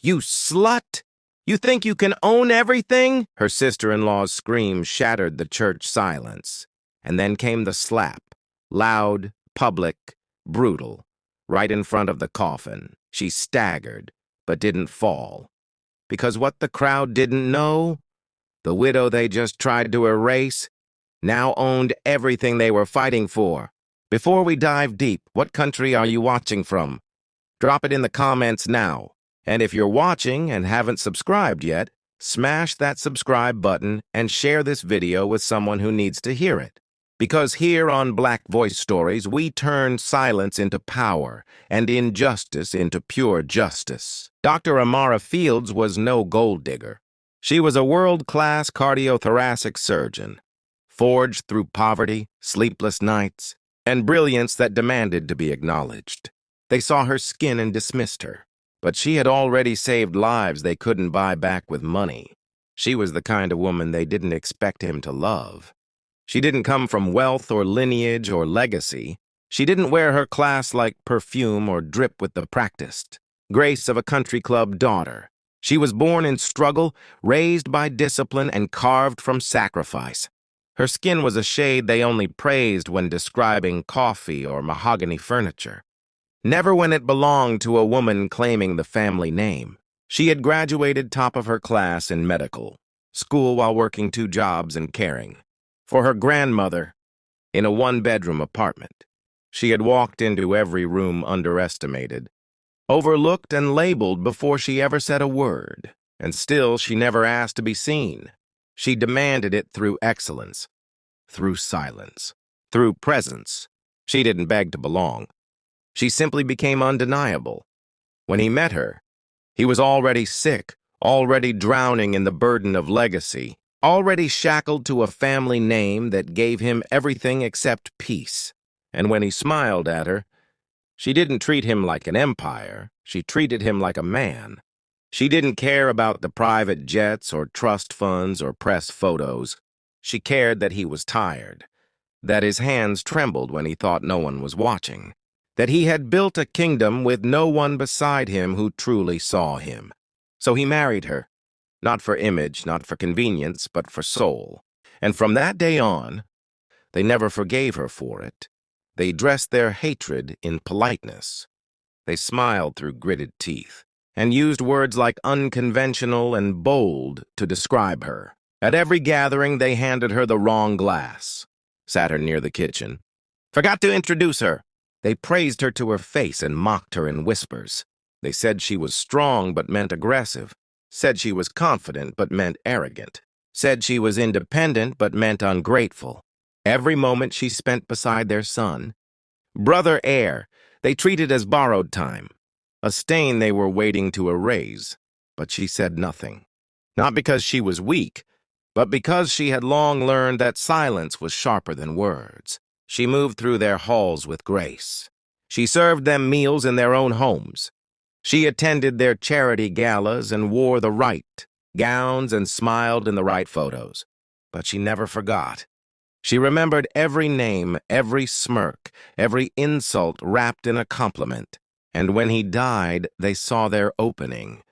"You slut! You think you can own everything?" Her sister-in-law's scream shattered the church silence. And then came the slap, loud, public, brutal, right in front of the coffin. She staggered, but didn't fall. Because what the crowd didn't know, the widow they just tried to erase now owned everything they were fighting for. Before we dive deep, what country are you watching from? Drop it in the comments now. And if you're watching and haven't subscribed yet, smash that subscribe button and share this video with someone who needs to hear it. Because here on Black Voice Stories, we turn silence into power and injustice into pure justice. Dr. Amara Fields was no gold digger. She was a world-class cardiothoracic surgeon, forged through poverty, sleepless nights, and brilliance that demanded to be acknowledged. They saw her skin and dismissed her. But she had already saved lives they couldn't buy back with money. She was the kind of woman they didn't expect him to love. She didn't come from wealth or lineage or legacy. She didn't wear her class like perfume or drip with the practiced grace of a country club daughter. She was born in struggle, raised by discipline, and carved from sacrifice. Her skin was a shade they only praised when describing coffee or mahogany furniture. Never when it belonged to a woman claiming the family name. She had graduated top of her class in medical school while working 2 jobs and caring for her grandmother in a 1-bedroom apartment. She had walked into every room underestimated, overlooked and labeled before she ever said a word. And still, she never asked to be seen. She demanded it through excellence, through silence, through presence. She didn't beg to belong. She simply became undeniable. When he met her, he was already sick, already drowning in the burden of legacy, already shackled to a family name that gave him everything except peace. And when he smiled at her, she didn't treat him like an empire. She treated him like a man. She didn't care about the private jets or trust funds or press photos. She cared that he was tired, that his hands trembled when he thought no one was watching, that he had built a kingdom with no one beside him who truly saw him. So he married her, not for image, not for convenience, but for soul. And from that day on, they never forgave her for it. They dressed their hatred in politeness. They smiled through gritted teeth and used words like unconventional and bold to describe her. At every gathering, they handed her the wrong glass, sat her near the kitchen, forgot to introduce her. They praised her to her face and mocked her in whispers. They said she was strong but meant aggressive, said she was confident but meant arrogant, said she was independent but meant ungrateful. Every moment she spent beside their son, brother heir, they treated as borrowed time, a stain they were waiting to erase. But she said nothing, not because she was weak, but because she had long learned that silence was sharper than words. She moved through their halls with grace. She served them meals in their own homes. She attended their charity galas and wore the right gowns and smiled in the right photos. But she never forgot. She remembered every name, every smirk, every insult wrapped in a compliment. And when he died, they saw their opening.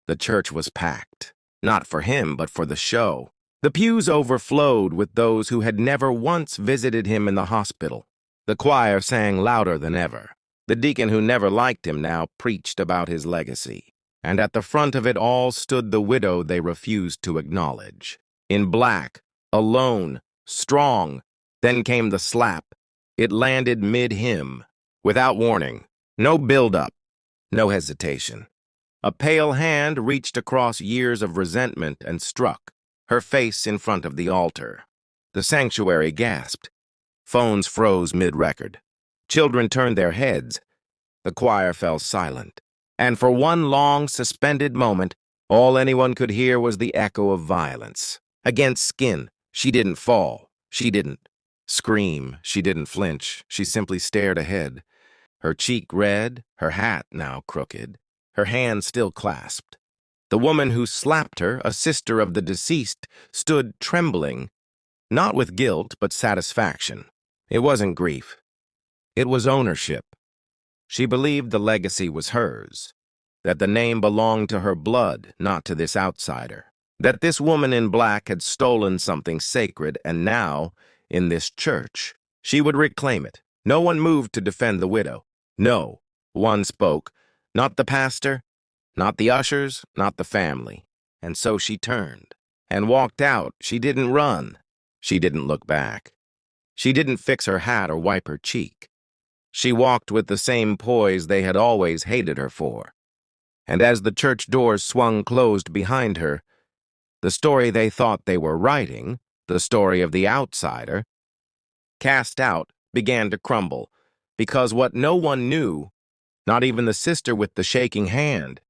The church was packed, not for him, but for the show. The pews overflowed with those who had never once visited him in the hospital. The choir sang louder than ever. The deacon who never liked him now preached about his legacy. And at the front of it all stood the widow they refused to acknowledge. In black, alone, strong. Then came the slap. It landed mid-hymn, without warning. No build-up, no hesitation. A pale hand reached across years of resentment and struck her face in front of the altar. The sanctuary gasped. Phones froze mid-record. Children turned their heads. The choir fell silent. And for one long, suspended moment, all anyone could hear was the echo of violence. Against skin, she didn't fall. She didn't scream. She didn't flinch. She simply stared ahead. Her cheek red, her hat now crooked, her hand still clasped. The woman who slapped her, a sister of the deceased, stood trembling, not with guilt, but satisfaction. It wasn't grief. It was ownership. She believed the legacy was hers. that the name belonged to her blood, not to this outsider. That this woman in black had stolen something sacred, and now, in this church, she would reclaim it. No one moved to defend the widow. No one spoke. Not the pastor, not the ushers, not the family. And so she turned and walked out. She didn't run. She didn't look back. She didn't fix her hat or wipe her cheek. She walked with the same poise they had always hated her for. And as the church doors swung closed behind her, the story they thought they were writing, the story of the outsider, cast out, began to crumble, because what no one knew, not even the sister with the shaking hand,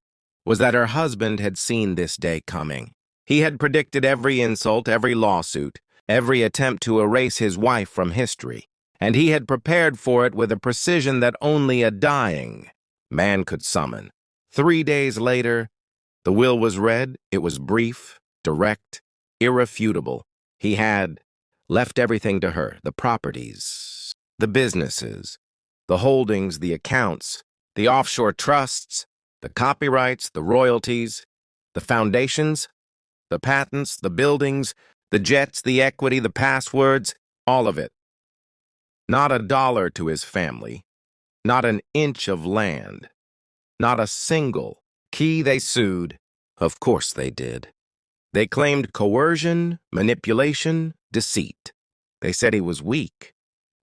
was that her husband had seen this day coming. He had predicted every insult, every lawsuit, every attempt to erase his wife from history, and he had prepared for it with a precision that only a dying man could summon. 3 days later, the will was read. It was brief, direct, irrefutable. He had left everything to her, the properties, the businesses, the holdings, the accounts, the offshore trusts, the copyrights, the royalties, the foundations, the patents, the buildings, the jets, the equity, the passwords, all of it. Not a dollar to his family, not an inch of land, not a single key. They sued. Of course they did. They claimed coercion, manipulation, deceit. They said he was weak,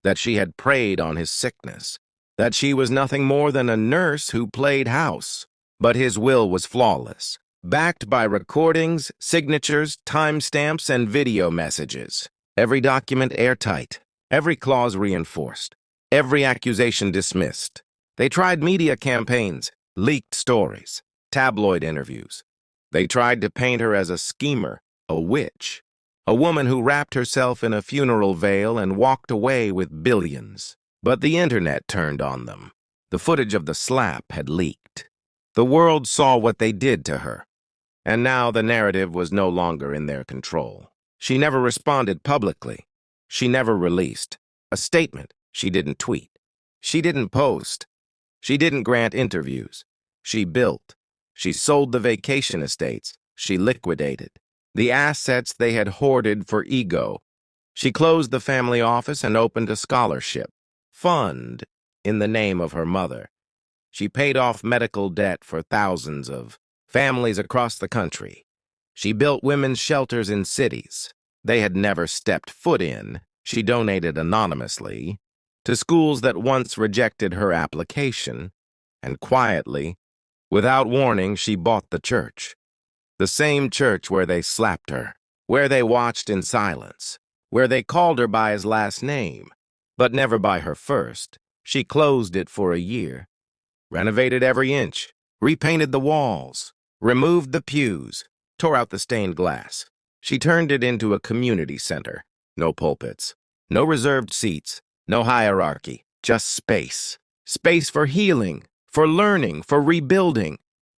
that she had preyed on his sickness, that she was nothing more than a nurse who played house. But his will was flawless, backed by recordings, signatures, timestamps, and video messages. Every document airtight, every clause reinforced, every accusation dismissed. They tried media campaigns, leaked stories, tabloid interviews. They tried to paint her as a schemer, a witch, a woman who wrapped herself in a funeral veil and walked away with billions. But the internet turned on them. The footage of the slap had leaked. The world saw what they did to her, and now the narrative was no longer in their control. She never responded publicly. She never released a statement. She didn't tweet. She didn't post. She didn't grant interviews. She built. She sold the vacation estates. She liquidated the assets they had hoarded for ego. She closed the family office and opened a scholarship fund in the name of her mother. She paid off medical debt for thousands of families across the country. She built women's shelters in cities they had never stepped foot in. She donated anonymously to schools that once rejected her application, and quietly, without warning, she bought the church. The same church where they slapped her, where they watched in silence, where they called her by his last name, but never by her first. She closed it for a year, renovated every inch, repainted the walls, removed the pews, tore out the stained glass. She turned it into a community center. No pulpits, no reserved seats, no hierarchy, just space. Space for healing, for learning, for rebuilding.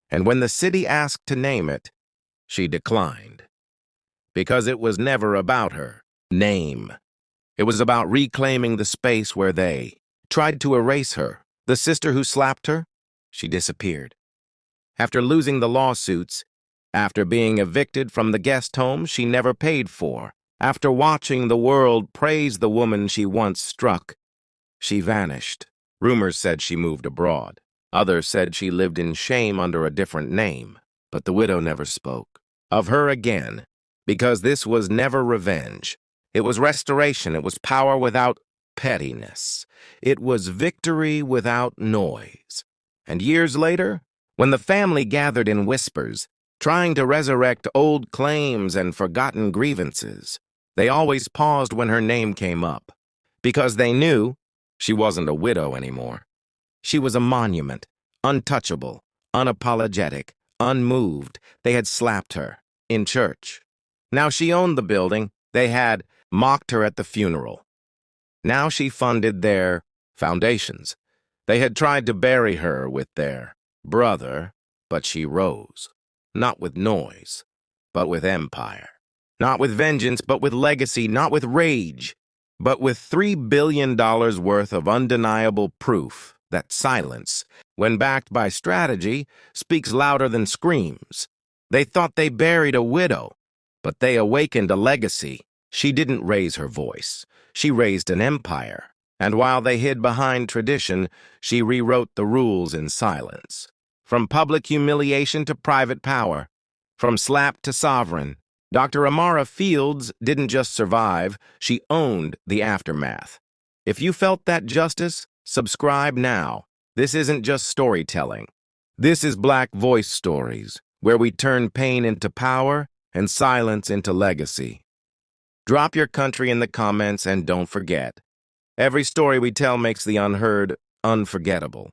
And when the city asked to name it, she declined. Because it was never about her name. It was about reclaiming the space where they tried to erase her. The sister who slapped her, she disappeared. After losing the lawsuits, after being evicted from the guest home she never paid for, after watching the world praise the woman she once struck, she vanished. Rumors said she moved abroad. Others said she lived in shame under a different name. But the widow never spoke of her again, because this was never revenge. It was restoration. It was power without pettiness. It was victory without noise. And years later, when the family gathered in whispers, trying to resurrect old claims and forgotten grievances, they always paused when her name came up, because they knew she wasn't a widow anymore. She was a monument, untouchable, unapologetic, unmoved. They had slapped her in church. Now she owned the building. They had mocked her at the funeral. Now she funded their foundations. They had tried to bury her with their brother, but she rose, not with noise, but with empire. Not with vengeance, but with legacy, not with rage, but with $3 billion worth of undeniable proof that silence, when backed by strategy, speaks louder than screams. They thought they buried a widow, but they awakened a legacy. She didn't raise her voice. She raised an empire. And while they hid behind tradition, she rewrote the rules in silence. From public humiliation to private power, from slap to sovereign, Dr. Amara Fields didn't just survive, she owned the aftermath. If you felt that justice, subscribe now. This isn't just storytelling. This is Black Voice Stories, where we turn pain into power and silence into legacy. Drop your country in the comments and don't forget, every story we tell makes the unheard unforgettable.